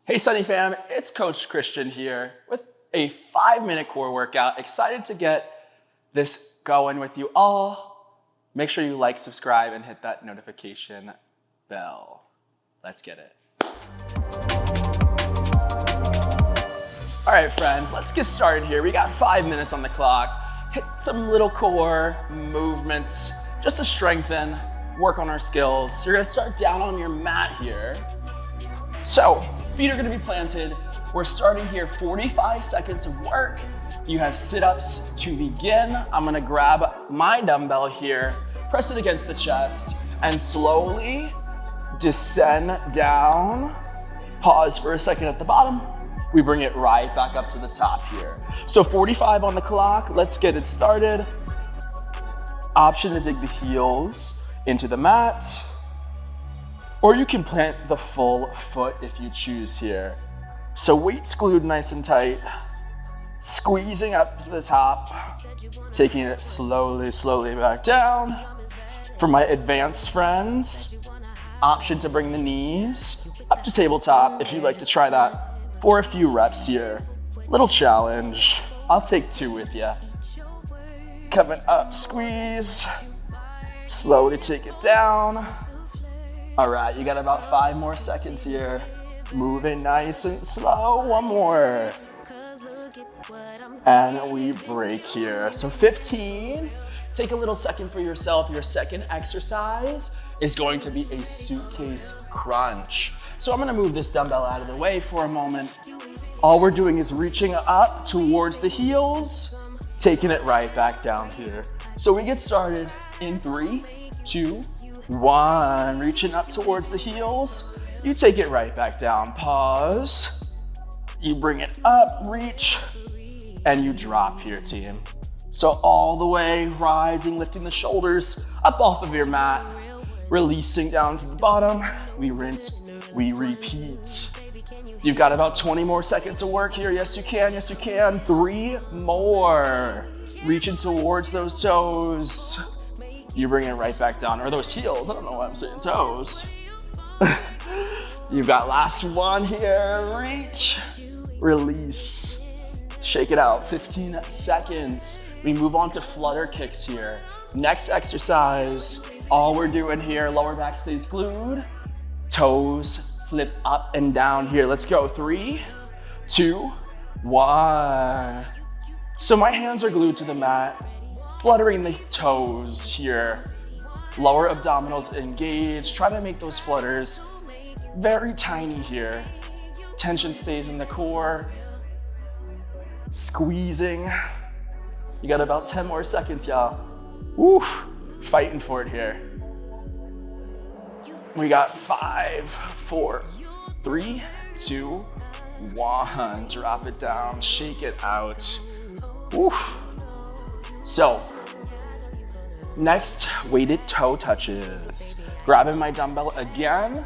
Hey Sunny fam, it's Coach Christian here with a 5-minute core workout. Excited to get this going with you all. Make sure you like, subscribe, and hit that notification bell. Let's get it. All right, friends, let's get started here. We got 5 minutes on the clock. Hit some little core movements just to strengthen, work on our skills. You're gonna start down on your mat here. So, feet are gonna be planted. We're starting here, 45 seconds of work. You have sit-ups to begin. I'm gonna grab my dumbbell here, press it against the chest, and slowly descend down. Pause for a second at the bottom. We bring it right back up to the top here. So 45 on the clock, let's get it started. Option to dig the heels into the mat, or you can plant the full foot if you choose here. So weights glued nice and tight, squeezing up to the top, taking it slowly back down. For my advanced friends, option to bring the knees up to tabletop if you'd like to try that for a few reps here. Little challenge. I'll take 2 with you. Coming up, squeeze. Slowly take it down. All right, you got about 5 more seconds here. Moving nice and slow. 1 more. And we break here. So 15. Take a little second for yourself. Your second exercise is going to be a suitcase crunch. So I'm gonna move this dumbbell out of the way for a moment. All we're doing is reaching up towards the heels, taking it right back down here. So we get started in 3, 2, 1. Reaching up towards the heels. You take it right back down. Pause. You bring it up, reach, and you drop here, team. So all the way, rising, lifting the shoulders up off of your mat, releasing down to the bottom. We rinse, we repeat. You've got about 20 more seconds of work here. Yes, you can, yes, you can. 3 more. Reaching towards those toes. You bring it right back down, or those heels. I don't know why I'm saying toes. You've got last one here. Reach, release, shake it out. 15 seconds. We move on to Flutter Kicks here. Next exercise, all we're doing here, lower back stays glued, toes flip up and down here. Let's go, 3, 2, 1. So my hands are glued to the mat, fluttering the toes here. Lower abdominals engaged. Try to make those flutters very tiny here. Tension stays in the core. Squeezing. You got about 10 more seconds, y'all. Woo, fighting for it here. We got 5, 4, 3, 2, 1. Drop it down, shake it out. Woo. So, next, weighted toe touches. Grabbing my dumbbell again,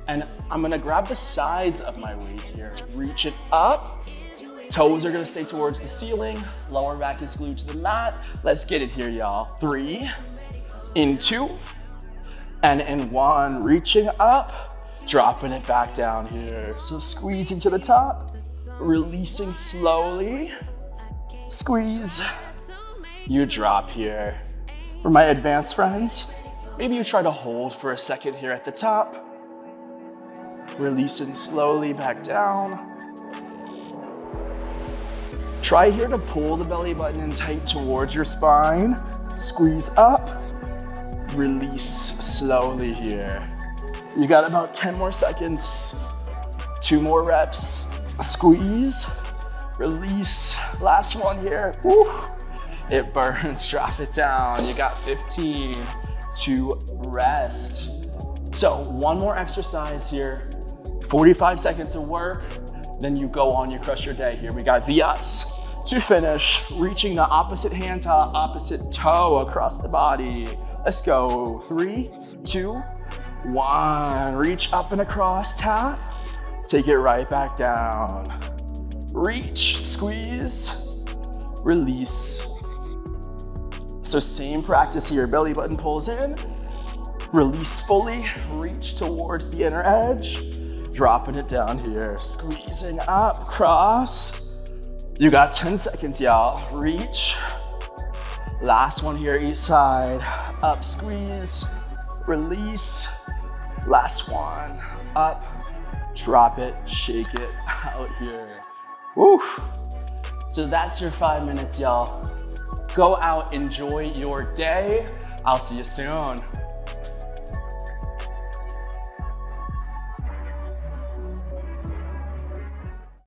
and I'm gonna grab the sides of my weight here. Reach it up. Toes are gonna stay towards the ceiling. Lower back is glued to the mat. Let's get it here, y'all. 3, in 2, and in 1. Reaching up, dropping it back down here. So squeezing to the top, releasing slowly. Squeeze, you drop here. For my advanced friends, maybe you try to hold for a second here at the top. Releasing slowly back down. Try here to pull the belly button in tight towards your spine. Squeeze up, release slowly here. You got about 10 more seconds. 2 more reps. Squeeze, release. Last one here. Woo. It burns, drop it down. You got 15 to rest. So 1 more exercise here. 45 seconds of work. Then you go on, you crush your day here. We got V-ups to finish, reaching the opposite hand to opposite toe across the body. Let's go, 3, 2, 1. Reach up and across, tap. Take it right back down. Reach, squeeze, release. So same practice here, belly button pulls in, release fully, reach towards the inner edge, Dropping it down here, squeezing up, cross. You got 10 seconds, y'all. Reach. Last one here, each side. Up, squeeze, release. Last one, up, drop it, shake it out here. Woo! So that's your 5 minutes, y'all. Go out, enjoy your day. I'll see you soon.